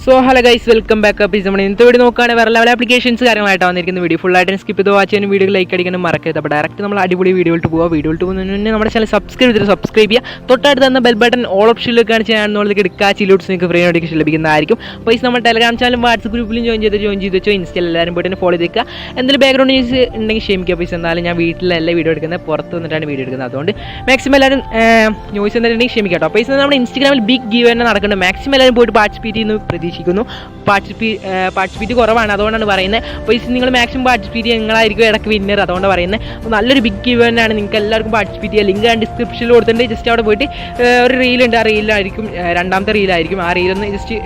So hello guys, welcome back up. നമ്മൾ ഇന്നത്തെ video നോക്കുകയാണെങ്കിൽ വേറെ ലെവൽ ആപ്ലിക്കേഷൻസ് കാര്യങ്ങളായിട്ടാണ് വന്നിരിക്കുന്ന വീഡിയോ. ഫുൾ ആയിട്ട് സ്കിപ്പ് ചെയ്ത് വാച്ച് ചെയ്യാനും വീഡിയോ ലൈക്ക് അടിക്കാനും മറക്കരുത്. അപ്പോൾ ഡയറക്റ്റ് നമ്മൾ അടിപൊളി വീഡിയോയിലോട്ട് പോകുന്നതിന് മുന്നേ നമ്മുടെ ചാനൽ സബ്സ്ക്രൈബ് ചെയ്യുക. തൊട്ടടുത്ത് തന്നെ ബെൽ ബട്ടൺ ഓൾ ഓപ്ഷനിലേക്കാണ് ചെയ്യാനുള്ളത്. എടുക്കുക ചിലോട്സ് നിങ്ങൾക്ക് ഫ്രീ നോട്ടിഫിക്കേഷൻ ലഭിക്കുന്നതായിരിക്കും. അപ്പോൾ നമ്മൾ ടെലഗ്രാം ചാനലും വാട്സ്ആപ്പ് ഗ്രൂപ്പിലും ജോയിൻ ചെയ്ത് വെച്ചോ. ഇൻസ്റ്റയിൽ എല്ലാവരും പോയിട്ട് ഫോളോ ചെയ്തേക്കുക. എന്തെങ്കിലും ബാക്ക്ഗ്രൗണ്ട് ന്യൂസ് ഉണ്ടെങ്കിൽ ക്ഷമിക്കുക. അപ്പോൾ എന്തായാലും ഞാൻ വീട്ടിലല്ല വീഡിയോ എടുക്കുന്നത്, പുറത്ത് വന്നിട്ടാണ് വീഡിയോ എടുക്കുന്നത്. അതുകൊണ്ട് മാക്സിമം എല്ലാവരും ന്യൂസ് എന്തായാലും ക്ഷമിക്കാം കേട്ടോ. അപ്പോൾ നമ്മുടെ ഇൻസ്റ്റാഗ്രാമിൽ ബിഗ് ഗീവ് തന്നെ നടക്കുന്നുണ്ട്. മാക്സിമം എല്ലാവരും പോയിട്ട് പാർട്ടിസിപ്പേറ്റ് ചെയ്യുന്നു പ്രതീക്ഷിക്കുന്നു. പാർട്ടിസിപ്പേറ്റ് കുറവാണ്, അതുകൊണ്ടാണ് പറയുന്നത്. അപ്പോൾ നിങ്ങൾ മാക്സിമം പാർട്ടിസിപ്പേറ്റ് ചെയ്യുക, നിങ്ങളായിരിക്കും ഇടയ്ക്ക് വിന്നർ, അതുകൊണ്ട് പറയുന്നത്. അപ്പോൾ നല്ലൊരു ബിഗ് ഇവൻ്റാണ്, നിങ്ങൾക്ക് എല്ലാവർക്കും പാർട്ടിസിപ്പേറ്റ് ചെയ്യുക. ലിങ്ക് ഞാൻ ഡിസ്ക്രിപ്ഷനിൽ കൊടുത്തിട്ടുണ്ട്. ജസ്റ്റ് അവിടെ പോയിട്ട് ഒരു റീലുണ്ട്, ആ റീലിലായിരിക്കും രണ്ടാമത്തെ റീലായിരിക്കും. ആ റീലൊന്ന് ജസ്റ്റ്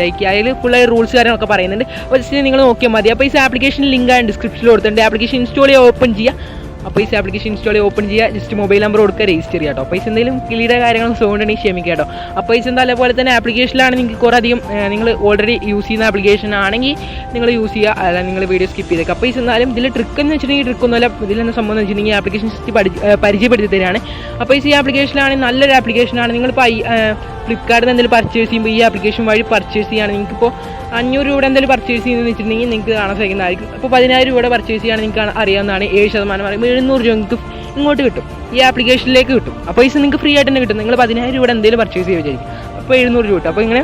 ലൈക്ക് അതിൽ ഫുള്ളായി റൂൾസ് കാര്യങ്ങളൊക്കെ പറയുന്നുണ്ട്. അപ്പോൾ ജസ്റ്റ് നിങ്ങൾ നോക്കിയാൽ മതി. അപ്പോൾ ഈ ആപ്ലിക്കേഷൻ ലിങ്ക് ഞാൻ ഡിസ്ക്രിപ്ഷനിൽ കൊടുത്തിട്ടുണ്ട്. ആപ്ലിക്കേഷൻ ഇൻസ്റ്റാൾ ചെയ്യുക, ഓപ്പൺ ചെയ്യുക. അപ്പോൾ ഈ ആപ്ലിക്കേഷൻ ഇൻസ്റ്റാൾ ചെയ്യുക, ഓപ്പൺ ചെയ്യുക, ജസ്റ്റ് മൊബൈൽ നമ്പർ കൊടുക്കുക, രജിസ്റ്റർ ചെയ്യുക കേട്ടോ. അപ്പോൾ എന്തെങ്കിലും കിളിയുടെ കാര്യങ്ങൾ സോണ്ടുണ്ടെങ്കിൽ ക്ഷമിക്കുക കേട്ടോ. അപ്പോൾ എന്തായാലും പോലെ തന്നെ ആപ്ലിക്കേഷനിലാണ് നിങ്ങൾക്ക് കുറേ അധികം നിങ്ങൾ ഓൾറെഡി യൂസ് ചെയ്യുന്ന ആപ്ലിക്കേഷൻ ആണെങ്കിൽ നിങ്ങൾ യൂസ് ചെയ്യുക, അല്ല നിങ്ങൾ വീഡിയോ സ്കിപ്പ് ചെയ്തേക്കുക. അപ്പോൾ എന്തായാലും ഇതിൽ ട്രിക്ക് എന്ന് വെച്ചിട്ടുണ്ടെങ്കിൽ ട്രിക്കൊന്നുമല്ല, ഇതിലെന്ന സംഭവം എന്ന് വെച്ചിട്ടുണ്ടെങ്കിൽ ആപ്ലിക്കേഷൻ പരിചയപ്പെടുത്തി തരികയാണ്. അപ്പോൾ ഈ ആപ്ലിക്കേഷനാണെങ്കിൽ നല്ലൊരു ആപ്ലിക്കേഷനാണ്. നിങ്ങളിപ്പോൾ ഫ്ലിപ്കാർട്ടിൽ നിന്ന് എന്തെങ്കിലും പർച്ചേസ് ചെയ്യുമ്പോൾ ഈ ആപ്ലിക്കേഷൻ വഴി പർച്ചേസ് ചെയ്യുകയാണ്. നിങ്ങൾക്കിപ്പോൾ 500 രൂപയുടെ എന്തെങ്കിലും പർച്ചേസ് ചെയ്യുന്നതെന്ന് വെച്ചിട്ടുണ്ടെങ്കിൽ നിങ്ങൾക്ക് കാണാൻ സാധിക്കുന്നതായിരിക്കും. അപ്പോൾ 10,000 രൂപയുടെ പർച്ചേസ് ചെയ്യുകയാണ് നിങ്ങൾക്ക് അറിയാവുന്നതാണ്. 7% പറയുമ്പോൾ 700 രൂപ നിങ്ങൾക്ക് ഇങ്ങോട്ട് കിട്ടും, ഈ ആപ്ലിക്കേഷനിലേക്ക് കിട്ടും. അപ്പോൾ നിങ്ങൾക്ക് ഫ്രീ ആയിട്ട് തന്നെ കിട്ടും. നിങ്ങൾ 10,000 രൂപയുടെ എന്തെങ്കിലും പർച്ചേസ് ചെയ്യുക വിചാരിക്കും, അപ്പോൾ 700 രൂപ കിട്ടും. അപ്പോൾ ഇങ്ങനെ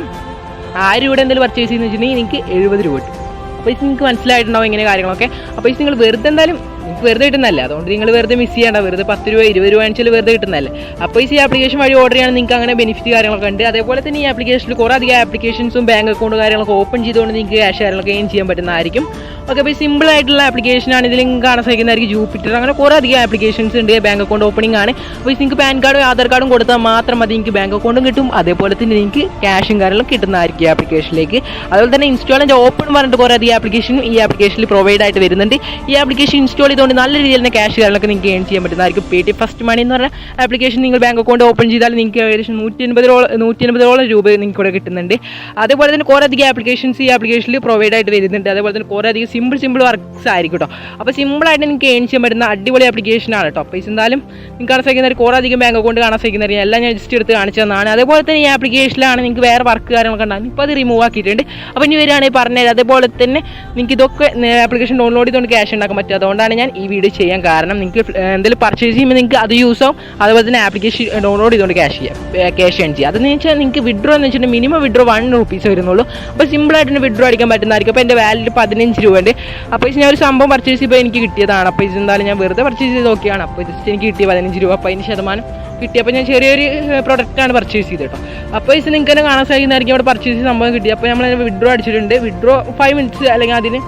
1000 രൂപയുടെ എന്തെങ്കിലും പർച്ചേസ് ചെയ്യുന്ന വെച്ചിട്ടുണ്ടെങ്കിൽ നിങ്ങൾക്ക് 70 രൂപ കിട്ടും. അപ്പോൾ നിങ്ങൾക്ക് മനസ്സിലായിട്ടുണ്ടാവും ഇങ്ങനെ കാര്യങ്ങളൊക്കെ. അപ്പോൾ നിങ്ങൾ വെറുതെ എന്തായാലും നിങ്ങൾക്ക് വെറുതെ കിട്ടുന്നതല്ലേ, അതുകൊണ്ട് നിങ്ങൾ വെറുതെ മിസ് ചെയ്യേണ്ട. വെറുതെ 10 രൂപ 20 രൂപ വെച്ചാൽ വെറുതെ കിട്ടുന്നതല്ലേ. അപ്പോൾ ഈ ആപ്ലിക്കേഷൻ വഴി ഓർഡർ ചെയ്യാൻ നിങ്ങൾക്ക് അങ്ങനെ ബെനിഫിറ്റ് കാര്യങ്ങളൊക്കെ ഉണ്ട്. അതേപോലെ തന്നെ ഈ ആപ്ലിക്കേഷനിൽ കുറേ അധികം ആപ്ലിക്കേഷൻസും ബാങ്ക് അക്കൗണ്ട് കാര്യങ്ങളൊക്കെ ഓപ്പൺ ചെയ്തുകൊണ്ട് നിങ്ങൾക്ക് ക്യാഷ് കാര്യങ്ങളൊക്കെ ഏൺ ചെയ്യാൻ പറ്റുന്നതായിരിക്കും. ഓക്കെ, അപ്പോൾ സിമ്പിൾ ആയിട്ടുള്ള ആപ്ലിക്കേഷനാണ്. ഇതിൽ കാണാൻ സാധിക്കുന്നതായിരിക്കും ജൂപ്പിറ്റർ, അങ്ങനെ കുറേ അധികം ആപ്ലിക്കേഷൻസ് ഉണ്ട്. ബാങ്ക് അക്കൗണ്ട് ഓപ്പണിംഗ് ആണ്. അപ്പോൾ നിങ്ങൾക്ക് പാൻ കാർഡും ആധാർ കാർഡും കൊടുത്താൽ മാത്രം മതി, നിങ്ങൾക്ക് ബാങ്ക് അക്കൗണ്ടും കിട്ടും. അതേപോലെ തന്നെ നിങ്ങൾക്ക് ക്യാഷും കാര്യങ്ങളും കിട്ടുന്നതായിരിക്കും ഈ ആപ്ലിക്കേഷനിലേക്ക്. അതുപോലെ തന്നെ ഇൻസ്റ്റാൾ ആൻഡ് ഓപ്പൺ പറഞ്ഞിട്ട് കുറേ അധികം ആപ്ലിക്കേഷനും ഈ ആപ്ലിക്കേഷനിൽ പ്രൊവൈഡ് ആയിട്ട് വരുന്നുണ്ട്. ഈ ആപ്ലിക്കേഷൻ ഇൻസ്റ്റാൾ ചെയ്തുകൊണ്ട് നല്ല രീതിയിൽ തന്നെ ക്യാഷ് കാര്യങ്ങളൊക്കെ നിങ്ങൾക്ക് ഏൺ ചെയ്യാൻ പറ്റുന്നതായിരിക്കും. പേടിഎം ഫസ്റ്റ് മണി എന്ന് പറഞ്ഞ ആപ്ലിക്കേഷൻ നിങ്ങൾ ബാങ്ക് അക്കൗണ്ട് ഓപ്പൺ ചെയ്താൽ നിങ്ങൾക്ക് ഏകദേശം 180 രൂപ നിങ്ങൾക്ക് ഇവിടെ കിട്ടുന്നുണ്ട്. അതേപോലെ തന്നെ കുറേ അധികം ആപ്ലിക്കേഷൻസ് ഈ ആപ്ലിക്കേഷനിൽ പ്രൊവൈഡ് ആയിട്ട് വരുന്നുണ്ട്. അതേപോലെ തന്നെ കുറേ അധികം സിമ്പിൾ വർക്ക്സ് ആയിരിക്കും കേട്ടോ. അപ്പോൾ സിമ്പിളായിട്ട് നിങ്ങൾക്ക് ഏൺ ചെയ്യാൻ പറ്റുന്ന അടിപൊളി ആപ്ലിക്കേഷനാണ് കേട്ടോ. അപ്പോൾ എന്തായാലും നിങ്ങൾക്ക് കാണാൻ സാധിക്കുന്ന കുറേ അധികം ബാങ്ക് അക്കൗണ്ട് കാണാൻ സാധിക്കുന്നവർ എല്ലാം ഞാൻ ജസ്റ്റ് എടുത്ത് കാണിച്ചതാണ്. അതേപോലെ തന്നെ ഈ ആപ്ലിക്കേഷനിലാണ് നിങ്ങൾക്ക് വേറെ വർക്ക് കാര്യങ്ങളൊക്കെ ഉണ്ടാകും. ഇപ്പോൾ അത് റിമൂവ് ആക്കിയിട്ടുണ്ട്. അപ്പോൾ ഇനി വരികയാണെങ്കിൽ പറഞ്ഞുതരാം. അതേപോലെ തന്നെ നിങ്ങൾക്ക് ഇതൊക്കെ ആപ്ലിക്കേഷൻ ഡൗൺലോഡ് ചെയ്തുകൊണ്ട് ക്യാഷ് ഉണ്ടാക്കാൻ പറ്റും. അതുകൊണ്ടാണ് ഞാൻ ഈ വീഡിയോ ചെയ്യാൻ കാരണം. നിങ്ങൾക്ക് എന്തെങ്കിലും പർച്ചേസ് ചെയ്യുമ്പോൾ നിങ്ങൾക്ക് അത് യൂസ് ആവും. അതുപോലെ തന്നെ ആപ്ലിക്കേഷൻ ഡൗൺലോഡ് ചെയ്തുകൊണ്ട് ക്യാഷ് ഏൺ ചെയ്യുക. അതെന്ന് വെച്ചാൽ നിങ്ങൾക്ക് വിഡ്രോ എന്ന് വെച്ചിട്ടുണ്ടെങ്കിൽ മിനിമം വിഡ്രോ 1 റുപ്പീസ് വരുന്നുള്ളൂ. അപ്പോൾ സിമ്പിളായിട്ട് തന്നെ വിഡ്രോ അടിക്കാൻ പറ്റുന്നതായിരിക്കും. അപ്പോൾ എൻ്റെ വാലറ്റ് 15 രൂപ ഉണ്ട്. അപ്പോൾ ഞാൻ ഒരു സംഭവം പർച്ചേസ് ചെയ്യുമ്പോൾ എനിക്ക് കിട്ടിയതാണ്. അപ്പോൾ എന്തായാലും ഞാൻ വെറുതെ പർച്ചേസ് ചെയ്ത് നോക്കിയാണ്. അപ്പോൾ ജസ്റ്റ് എനിക്ക് കിട്ടിയ 15 രൂപ, 15% കിട്ടി. അപ്പോൾ ഞാൻ ചെറിയൊരു പ്രൊഡക്റ്റാണ് പർച്ചേസ് ചെയ്ത് കേട്ടോ. അപ്പോൾ നിങ്ങൾക്ക് തന്നെ കാണാൻ സാധിക്കുന്നതായിരിക്കും അവിടെ പർച്ചേസ് ചെയ്ത് സംഭവം കിട്ടി. അപ്പോൾ നമ്മൾ വിഡ്രോ അടിച്ചിട്ടുണ്ട്. വിഡ്രോ 5 മിനിറ്റ്സ് അല്ലെങ്കിൽ അതിന്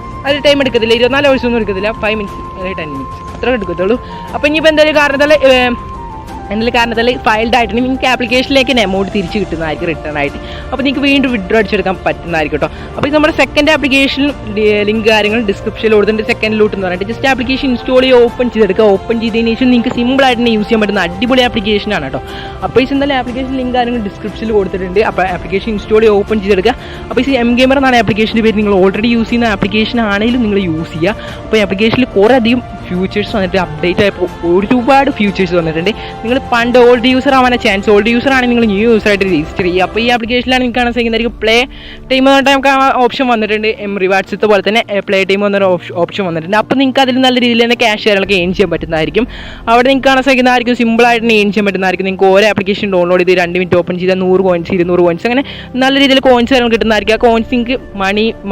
ടൈം എടുക്കത്തില്ല, 24 hours ഒന്നും എടുക്കത്തില്ല, 5 മിനിറ്റ്സ് അല്ലെങ്കിൽ 10 മിനിറ്റ്സ് അത്ര എടുക്കത്തുള്ളൂ. അപ്പോൾ ഇനിയിപ്പോൾ എന്തെങ്കിലും കാരണത്തിൽ ഫയൽഡ് ആയിട്ട് നിങ്ങൾക്ക് ആപ്ലിക്കേഷനിലേക്ക് എമൗണ്ട് തിരിച്ച് കിട്ടുന്നതായിരിക്കും റിട്ടേൺ ആയിട്ട്. അപ്പോൾ നിങ്ങൾക്ക് വീണ്ടും വിഡ്രോ അടിച്ചെടുക്കാൻ പറ്റുന്നതായിരിക്കും കേട്ടോ. അപ്പോൾ നമ്മുടെ സെക്കൻഡ് ആപ്ലിക്കേഷൻ ലിങ്ക് കാര്യങ്ങൾ ഡിസ്ക്രിപ്ഷനിൽ കൊടുത്തിട്ടുണ്ട്. സെക്കൻഡ് ലൂട്ട് എന്ന് പറഞ്ഞിട്ട് ജസ്റ്റ് ആപ്ലിക്കേഷൻ ഇൻസ്റ്റാൾ ചെയ്യുക, ഓപ്പൺ ചെയ്തെടുക്കുക. ഓപ്പൺ ചെയ്തതിന് ശേഷം നിങ്ങൾക്ക് സിമ്പിളായിട്ട് തന്നെ യൂസ് ചെയ്യാൻ പറ്റുന്ന അടിപൊളി ആപ്ലിക്കേഷനാണ് കേട്ടോ. അപ്പോൾ എന്തായാലും ആപ്ലിക്കേഷൻ ലിങ്ക് കാര്യങ്ങൾ ഡിസ്ക്രിപ്ഷനിൽ കൊടുത്തിട്ടുണ്ട്. അപ്പോൾ ആപ്ലിക്കേഷൻ ഇൻസ്റ്റാൾ ചെയ്യുക, ഓപ്പൺ ചെയ്തെടുക്കുക. അപ്പോൾ എം ഗെയിമർ എന്നാണ് ആപ്ലിക്കേഷൻ്റെ പേര്. നിങ്ങൾ ഓൾറെഡി യൂസ് ചെയ്യുന്ന ആപ്ലിക്കേഷൻ ആണെങ്കിലും നിങ്ങൾ യൂസ് ചെയ്യുക. അപ്പോൾ ആപ്ലിക്കേഷനിൽ കുറേ അധികം ഫ്യൂച്ചേഴ്സ് വന്നിട്ട് അപ്ഡേറ്റ് ആയപ്പോൾ ഒരുപാട് ഫ്യൂച്ചേഴ്സ് വന്നിട്ടുണ്ട്. നിങ്ങൾ പണ്ട് ഓൾഡ് യൂസർ ആവാൻ ചാൻസ്, ഓൾഡ് യൂസർ ആണെങ്കിൽ നിങ്ങൾ ന്യൂ യൂസറായിട്ട് രജിസ്റ്റർ ചെയ്യുക. അപ്പോൾ ഈ ആപ്ലിക്കേഷനിലാണ് നിങ്ങൾക്ക് കാണാൻ സാധിക്കുന്നതായിരിക്കും പ്ലേ ടൈം എന്ന് പറഞ്ഞിട്ട് നമുക്ക് ഓപ്ഷൻ വന്നിട്ടുണ്ട്. റിവാർഡ്സത്തെ പോലെ തന്നെ പ്ലേ ടൈം എന്നൊരു ഓപ്ഷൻ വന്നിട്ടുണ്ട്. അപ്പോൾ നിങ്ങൾക്ക് അതിൽ നല്ല രീതിയിൽ തന്നെ ക്യാഷ് കാര്യങ്ങളൊക്കെ ഏൺ ചെയ്യാൻ പറ്റുന്നതായിരിക്കും. അവിടെ നിങ്ങൾക്ക് കാണാൻ സാധിക്കുന്നതായിരിക്കും സിമ്പിളായിട്ട് തന്നെ ഏൺ ചെയ്യാൻ പറ്റുന്നതായിരിക്കും. നിങ്ങൾക്ക് ഓരോ ആപ്ലിക്കേഷൻ ഡൗൺലോഡ് ചെയ്ത് 2 മിനിറ്റ് ഓപ്പൺ ചെയ്താൽ 100 കോയിൻസ് 200 കോയിൻസ് അങ്ങനെ നല്ല രീതിയിൽ കോയിൻസ് കാര്യങ്ങൾ കിട്ടുന്നതായിരിക്കും. ആ കോയിൻസ് നിങ്ങൾക്ക്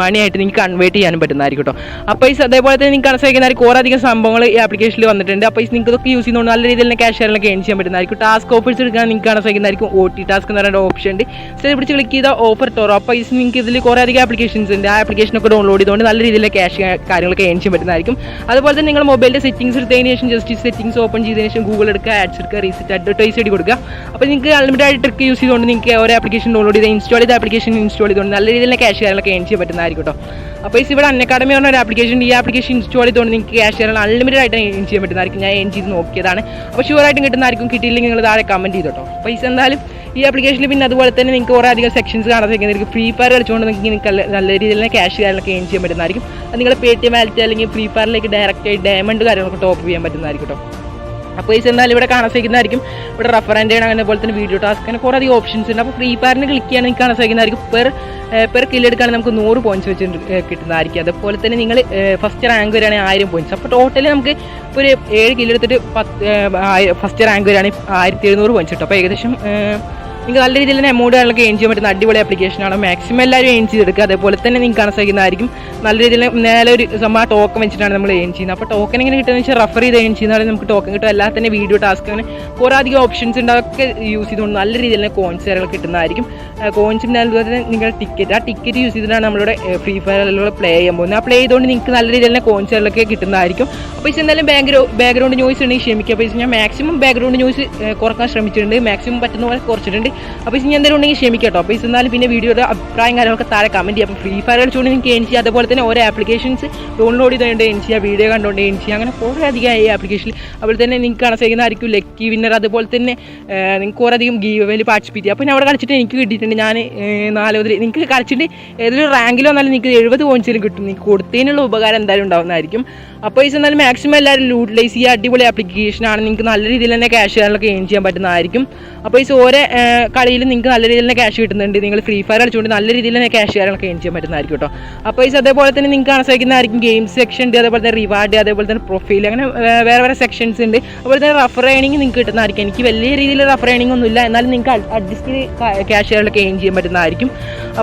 മണി ആയിട്ട് നിങ്ങൾക്ക് കൺവേർട്ട് ചെയ്യാനും പറ്റുന്നതായിരിക്കും കേട്ടോ. അപ്പോൾ അതേപോലെ തന്നെ നിങ്ങൾക്ക് കാണാൻ സാധിക്കുന്നതായിരിക്കും കുറേ അധികം സംഭവങ്ങൾ ഈ ആപ്ലിക്കേഷനിൽ വന്നിട്ടുണ്ട്. അപ്പോൾ നിങ്ങൾക്ക് ഇതൊക്കെ യൂസ് ചെയ്യുന്നതുകൊണ്ട് നല്ല രീതിയിൽ തന്നെ ക്യാഷ് കാര്യങ്ങളൊക്കെ ഏൺ ചെയ്യാൻ പറ്റുന്നതായിരിക്കും. ടാസ്ക് ഓഫേഴ്സ് എടുക്കാൻ നിങ്ങൾക്ക് കാണാൻ സാധിക്കുന്നതായിരിക്കും. OT ടാസ്ക് എന്ന് പറയുന്ന ഓപ്ഷൻ ഉണ്ട്. സ്റ്റേ പിടിച്ച് ക്ലിക്ക് ചെയ്താൽ ഓഫർ ടോറോ. അപ്പോൾ നിങ്ങൾക്ക് ഇതിൽ കുറേ അധികം ആപ്ലിക്കേഷൻസ് ഉണ്ട്. ആ ആപ്ലിക്കേഷനൊക്കെ ഡൗൺലോഡ് ചെയ്തുകൊണ്ട് നല്ല രീതിയിൽ ക്യാഷ് കാര്യങ്ങളൊക്കെ ഏൺ ചെയ്യാൻ പറ്റുന്നതായിരിക്കും. അതുപോലെ തന്നെ നിങ്ങൾ മൊബൈലിൻ്റെ സെറ്റിംഗ്സ് എടുത്തതിന് ശേഷം ജസ്റ്റ് സെറ്റിംഗ്സ് ഓപ്പൺ ചെയ്തതിന് ശേഷം ഗൂഗിൾ എടുക്കുക, ആഡ്സ് എടുക്കുക, റീസെറ്റ് അഡ്വർടൈസ് ചെയ്ത് കൊടുക്കുക. അപ്പോൾ നിങ്ങൾക്ക് അൺലിമിറ്റഡ് ആയിട്ട് ട്രിക്ക് യൂസ് ചെയ്തുകൊണ്ട് നിങ്ങൾക്ക് ഓരോ ആപ്ലിക്കേഷൻ ഡൗൺലോഡ് ചെയ്ത് ഇൻസ്റ്റാൾ ചെയ്തുകൊണ്ട് നല്ല രീതിയിൽ ക്യാഷ് കാര്യങ്ങളൊക്കെ ഏൺ ചെയ്യാൻ പറ്റുന്നതായിരിക്കും കേട്ടോ. അപ്പോൾ ഇവിടെ അൺഅക്കാഡമി പറഞ്ഞ ഒരു ആപ്ലിക്കേഷൻ, ഈ ആപ്ലിക്കേഷൻ ഇൻസ്റ്റാൾ ചെയ്തുകൊണ്ട് നിങ്ങൾക്ക് ക്യാഷ് കാര്യങ്ങൾ അൺലിമിറ്റഡ് ആയിട്ട് ഏൺ ചെയ്യാൻ പറ്റുന്നതായിരിക്കും. ഞാൻ ഏൺ ചെയ്ത് നോക്കിയതാണ്. അപ്പോൾ ഷുവറായിട്ടും കിട്ടുന്നതായിരിക്കും. കിട്ടിയില്ലെങ്കിൽ നിങ്ങൾ താഴെ കമൻറ്റ് ചെയ്തോട്ടോ. പൈസ എന്തായാലും ഈ ആപ്ലിക്കേഷനിൽ പിന്നെ അതുപോലെ തന്നെ നിങ്ങൾക്ക് കുറേ അധികം സെക്ഷൻസ് കാണാൻ സാധിക്കുന്നതായിരിക്കും. ഫ്രീ ഫയർ കളിച്ചുകൊണ്ട് നിങ്ങൾക്ക് നല്ല രീതിയിൽ തന്നെ ക്യാഷ് കാര്യങ്ങളൊക്കെ ഏൺ ചെയ്യാൻ പറ്റുന്നതായിരിക്കും. അത് നിങ്ങൾ പേടിഎം വാലറ്റ് അല്ലെങ്കിൽ ഫ്രീ ഫയറിലേക്ക് ഡയറക്റ്റ് ആയി ഡയമണ്ട് കാര്യങ്ങളൊക്കെ ടോപ്പ് ചെയ്യാൻ പറ്റുന്നതായിരിക്കും കേട്ടോ. അപ്പോൾ ഈ എന്നാൽ ഇവിടെ കാണാൻ സാധിക്കുന്നതായിരിക്കും ഇവിടെ റെഫറൻഡ് ചെയ്യണം, അങ്ങനെ പോലെ തന്നെ വീഡിയോ ടാസ്ക്, അങ്ങനെ കുറേ അധികം ഓപ്ഷൻസ് ഉണ്ട്. അപ്പോൾ ഫ്രീ ഫയറിന് ക്ലിക്ക് ചെയ്യുകയാണെങ്കിൽ കാണാൻ സാധിക്കുന്നതായിരിക്കും പെർ കില്ലെടുക്കുകയാണെങ്കിൽ നമുക്ക് 100 പോയിന്റ്സ് വെച്ച് കിട്ടുന്നതായിരിക്കും. അതുപോലെ തന്നെ നിങ്ങൾ ഫസ്റ്റ് റാങ്ക് വരികയാണെങ്കിൽ 1000 പോയിന്റ്സ്. അപ്പോൾ ടോട്ടലി നമുക്ക് ഇപ്പോൾ ഒരു 7 കില്ലെടുത്തിട്ട് ഫസ്റ്റ് റാങ്ക് വരികയാണെങ്കിൽ 1700 പോയിന്റ്സ് കിട്ടും. അപ്പോൾ ഏകദേശം നിങ്ങൾക്ക് നല്ല രീതിയിൽ തന്നെ എമൗണ്ടുകളൊക്കെ എയിൻ ചെയ്യാൻ പറ്റുന്ന അടിപൊളി ആപ്ലിക്കേഷനാണ്. മാക്സിമം എല്ലാവരും എയിൻ ചെയ്തെടുക്കുക. അതേപോലെ തന്നെ നിങ്ങൾക്ക് കാണാൻ സാധിക്കുന്നതായിരിക്കും നല്ല രീതിയിൽ നേരെ ഒരു സംഭവം ടോക്കൺ വെച്ചിട്ടാണ് നമ്മൾ എയിൻ ചെയ്യുന്നത്. അപ്പോൾ ടോക്കൺ എങ്ങനെ കിട്ടുന്നത് വെച്ചാൽ റെഫർ ചെയ്ത് എയിൻ ചെയ്യുന്നതാണെങ്കിൽ നമുക്ക് ടോക്കൺ കിട്ടും. അല്ലാതെ തന്നെ വീഡിയോ ടാസ്ക് അങ്ങനെ കുറേ അധികം ഓപ്ഷൻസ് ഉണ്ട്. അതൊക്കെ യൂസ് ചെയ്തുകൊണ്ട് നല്ല രീതിയിൽ തന്നെ കോയിൻസുകൾ കിട്ടുന്നതായിരിക്കും. കോയിൻസിൻ്റെ അതുപോലെ തന്നെ നിങ്ങളുടെ ടിക്കറ്റ്, ആ ടിക്കറ്റ് യൂസ് ചെയ്തിട്ടാണ് നമ്മളുടെ ഫ്രീ ഫയറിലൂടെ പ്ലേ ചെയ്യാൻ പോകുന്നത്. ആ പ്ലേ ചെയ്തുകൊണ്ട് നിങ്ങൾക്ക് നല്ല രീതിയിൽ തന്നെ കോയിൻസുകളൊക്കെ കിട്ടുന്നതായിരിക്കും. അപ്പോൾ ഇത് എന്തായാലും ബാക്ക്ഗ്രൗണ്ട് നോയ്സ് ഉണ്ടെങ്കിൽ ക്ഷമിക്കുക. അപ്പോൾ ഞാൻ മാക്സിമം ബാക്ക്ഗ്രൗണ്ട് നോയ്സ് കുറക്കാൻ ശ്രമിച്ചിട്ടുണ്ട്, മാക്സിമം പറ്റുന്ന പോലെ കുറച്ചിട്ടുണ്ട്. അപ്പോൾ ഇത് ഞാൻ എന്തെങ്കിലും ഉണ്ടെങ്കിൽ ക്ഷമിക്കട്ടോ. അപ്പോൾ എന്നാലും പിന്നെ വീഡിയോയുടെ അഭിപ്രായം കാര്യങ്ങളൊക്കെ താഴെ കമൻറ്റ് ചെയ്യാം. അപ്പോൾ ഫ്രീ ഫയർ കളിച്ചുകൊണ്ട് നിങ്ങൾക്ക് എയിൻ ചെയ്യുക. അതുപോലെ തന്നെ ഓരോ ആപ്ലിക്കേഷൻസ് ഡൗൺലോഡ് ചെയ്തുകൊണ്ട് എയിൻ ചെയ്യുക, വീഡിയോ കണ്ടുകൊണ്ട് എയിൻ ചെയ്യുക, അങ്ങനെ കുറേ അധികം ഈ ആപ്ലിക്കേഷനിൽ. അതുപോലെ തന്നെ നിങ്ങൾക്ക് കാണാൻ സാധിക്കുന്നതായിരിക്കും ലക്കി വിന്നർ, അതുപോലെ തന്നെ നിങ്ങൾക്ക് കുറേ അധികം ഗീവ് അവേയിൽ പാർട്ടിസിപ്പേറ്റ് ചെയ്യുക. അപ്പോൾ ഞാൻ അവിടെ കളിച്ചിട്ട് എനിക്ക് കിട്ടിയിട്ടുണ്ട്. ഞാൻ 4 മുതൽ നിങ്ങൾക്ക് കളിച്ചിട്ട് ഏതൊരു റാങ്കിലോ വന്നാലും നിങ്ങൾക്ക് 70 പോയിന്റ്സിലും കിട്ടും. നിങ്ങൾക്ക് കൊടുത്തതിനുള്ള ഉപകാരം എന്തായാലും ഉണ്ടാകുന്നതായിരിക്കും. അപ്പോൾ ഈ എന്നാലും മാക്സിമം എല്ലാവരും യൂട്ടിലൈസ് ചെയ്യുക. അടിപൊളി ആപ്ലിക്കേഷനാണ്. നിങ്ങൾക്ക് നല്ല രീതിയിൽ തന്നെ ക്യാഷ് ചെയ്യാനൊക്കെ എയിൻ ചെയ്യാൻ പറ്റുന്നതായിരിക്കും. അപ്പോൾ ഈ ഓരോ കളിയിൽ നിങ്ങൾക്ക് നല്ല രീതിയിൽ തന്നെ ക്യാഷ് കിട്ടുന്നുണ്ട്. നിങ്ങൾ ഫ്രീ ഫയർ കളിച്ചുകൊണ്ട് നല്ല രീതിയിൽ തന്നെ ക്യാഷ് ചെയ്യാനൊക്കെ എയിൻ ചെയ്യാൻ പറ്റുന്നതായിരിക്കും കേട്ടോ. അപ്പോൾ ഈ അതേപോലെ തന്നെ നിങ്ങൾക്ക് കാണാൻ സാധിക്കുന്നതായിരിക്കും ഗെയിംസ് സെക്ഷൻ ഉണ്ട്, അതേപോലെ തന്നെ റിവാർഡ്, അതേപോലെ തന്നെ പ്രൊഫൈൽ, അങ്ങനെ വേറെ സെക്ഷൻസ് ഉണ്ട്. അതുപോലെ തന്നെ റഫർ ഏണിംഗ് നിങ്ങൾക്ക് കിട്ടുന്നതായിരിക്കും. എനിക്ക് വലിയ രീതിയിൽ റഫർ ഏണിംഗ് ഒന്നുമില്ല, എന്നാലും നിങ്ങൾക്ക് അഡ്ജസ്റ്റ് ചെയ്ത് ക്യാഷ് ചെയ്യാനൊക്കെ എയിൻ ചെയ്യാൻ പറ്റുന്നതായിരിക്കും.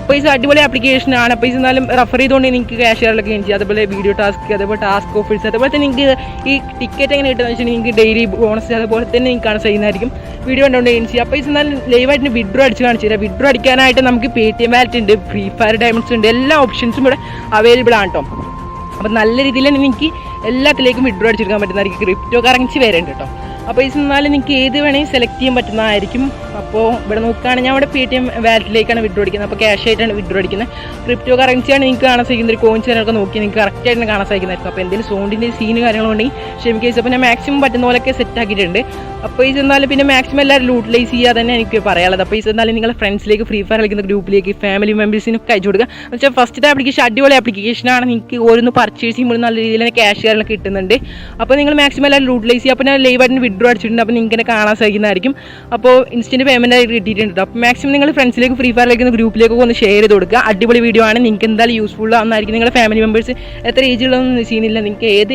അപ്പോൾ ഈ അടിപൊളി ആപ്ലിക്കേഷനാണ്. അപ്പോൾ എന്നാലും റഫർ ചെയ്തുകൊണ്ട് നിങ്ങൾക്ക് ക്യാഷ് ചെയ്യാനൊക്കെ എയിൻ ചെയ്യാം. അതേപോലെ വീഡിയോ ടാസ്ക്, അതേപോലെ ടാസ്ക് ഓഫേഴ്സ്, അതേപോലെ തന്നെ നിങ്ങൾക്ക് ഈ ടിക്കറ്റ് എങ്ങനെ കിട്ടുന്നത് വെച്ചാൽ നിങ്ങൾക്ക് ഡെയിലി ബോണസ്, അതേപോലെ തന്നെ നിങ്ങൾക്ക് കാണാൻ ചെയ്യുന്നതായിരിക്കും. വീഡിയോ കണ്ടുകൊണ്ട് എയിൻ ചെയ്യുക. അപ്പോൾ എന്നാലും ലൈവായിട്ട് വിഡ്രോ അടിച്ച് കാണിച്ചു തരാം. വിഡ്രോ അടിക്കാനായിട്ട് നമുക്ക് Paytm വാലറ്റ് ഉണ്ട്, ഫ്രീ ഫയർ ഡയമണ്ട്സ് ഉണ്ട്, എല്ലാ ഓപ്ഷൻസും ഇവിടെ അവൈലബിൾ ആണ് കേട്ടോ. അപ്പോൾ നല്ല രീതിയിൽ തന്നെ എനിക്ക് എല്ലാത്തിലേക്കും വിഡ്രോ അടിച്ചെടുക്കാൻ പറ്റുന്നതായിരിക്കും. ക്രിപ്റ്റോ കറൻസി വരെ ഉണ്ട് കേട്ടോ. അപ്പോൾ ഈ എന്നാലും നിങ്ങൾക്ക് ഏത് വേണമെങ്കിൽ സെലക്ട് ചെയ്യാൻ പറ്റുന്നതായിരിക്കും. അപ്പോൾ ഇവിടെ നോക്കുകയാണെങ്കിൽ ഞാൻ ഇവിടെ Paytm വാലറ്റിലേക്കാണ് വിഡ്രോ അടിക്കുന്നത്. അപ്പോൾ ക്യാഷ് ആയിട്ടാണ് വിഡ്രോ അടിക്കുന്നത്. ക്രിപ്റ്റോ കറൻസിയാണ് നിങ്ങൾക്ക് കാണാൻ സാധിക്കുന്ന ഒരു കോയിൻസ് കാര്യങ്ങളൊക്കെ നോക്കി നിങ്ങൾക്ക് കറക്റ്റായിട്ട് കാണാൻ സാധിക്കുന്നതായിരിക്കും. അപ്പോൾ എന്തെങ്കിലും സൗണ്ടിൻ്റെ സീന് കാര്യങ്ങളുണ്ടെങ്കിൽ ക്ഷമിക്കേസ്. അപ്പോൾ ഞാൻ മാക്സിമം പറ്റുന്ന പോലെയൊക്കെ സെറ്റ് ആക്കിയിട്ടുണ്ട്. അപ്പോൾ ഇത് എന്നാലും പിന്നെ മാക്സിമം എല്ലാവരും യൂട്ടിലൈസ് ചെയ്യുക തന്നെ എനിക്ക് പറയാനുള്ളത്. അപ്പോൾ ഇത് എന്നാലും നിങ്ങളുടെ ഫ്രണ്ട്സിലേക്ക് ഫ്രീ ഫയർ കളിക്കുന്ന ഗ്രൂപ്പിലേക്ക് ഫാമിലി മെമ്പേഴ്സിനൊക്കെ അയച്ചു കൊടുക്കുക. എന്ന് വെച്ചാൽ ഫസ്റ്റത്തെ ആപ്ലിക്കേഷൻ അടിപൊളി ആപ്ലിക്കേഷനാണ്. നിങ്ങൾക്ക് ഓരോന്ന് പർച്ചേസ് ചെയ്യുമ്പോൾ നല്ല രീതിയിൽ തന്നെ ക്യാഷ് കാര്യങ്ങളൊക്കെ കിട്ടുന്നുണ്ട്. അപ്പോൾ നിങ്ങൾ മാക്സിമം എല്ലാവരും യൂട്ടിലൈസ് ചെയ്യുക. അപ്പോൾ ഞാൻ ലൈവായിട്ട് വിഡ്രോ അടിച്ചിട്ടുണ്ട്. അപ്പോൾ നിങ്ങൾക്ക് കാണാൻ സാധിക്കുന്നതായിരിക്കും. അപ്പോൾ ഇൻസ്റ്റൻറ്റ് പേയ്മെൻറ്റ് ആയിട്ട് കിട്ടിയിട്ടുണ്ട്. അപ്പോൾ മാക്സിമം നിങ്ങൾ ഫ്രണ്ട്സിലേക്ക് ഫ്രീ ഫയർ കളിക്കുന്ന ഗ്രൂപ്പിലേക്കൊക്കെ ഒന്ന് ഷെയർ ചെയ്ത് കൊടുക്കുക. അടിപൊളി വീഡിയോ ആണ്, നിങ്ങൾക്ക് എന്തായാലും യൂസ്ഫുൾ ആവുന്നതായിരിക്കും. നിങ്ങളുടെ ഫാമിലി മെമ്പേഴ്സ് എത്ര ഏജുള്ളതൊന്നും ചെയ്യുന്നില്ല, നിങ്ങൾക്ക് ഏത്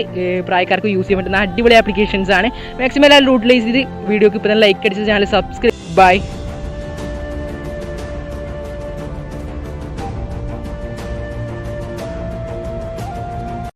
പ്രായക്കാർക്ക് യൂസ് ചെയ്യാൻ പറ്റുന്ന അടിപൊളി ആപ്ലിക്കേഷൻസ് ആണ്. മാക്സിമം എല്ലാവരും യൂട്ടിലൈസ് ചെയ്ത് വീഡിയോക്ക് ഇപ്പോൾ തന്നെ ലൈക്ക് അടിച്ച് ചാനൽ സബ്സ്ക്രൈബ്. ബൈ.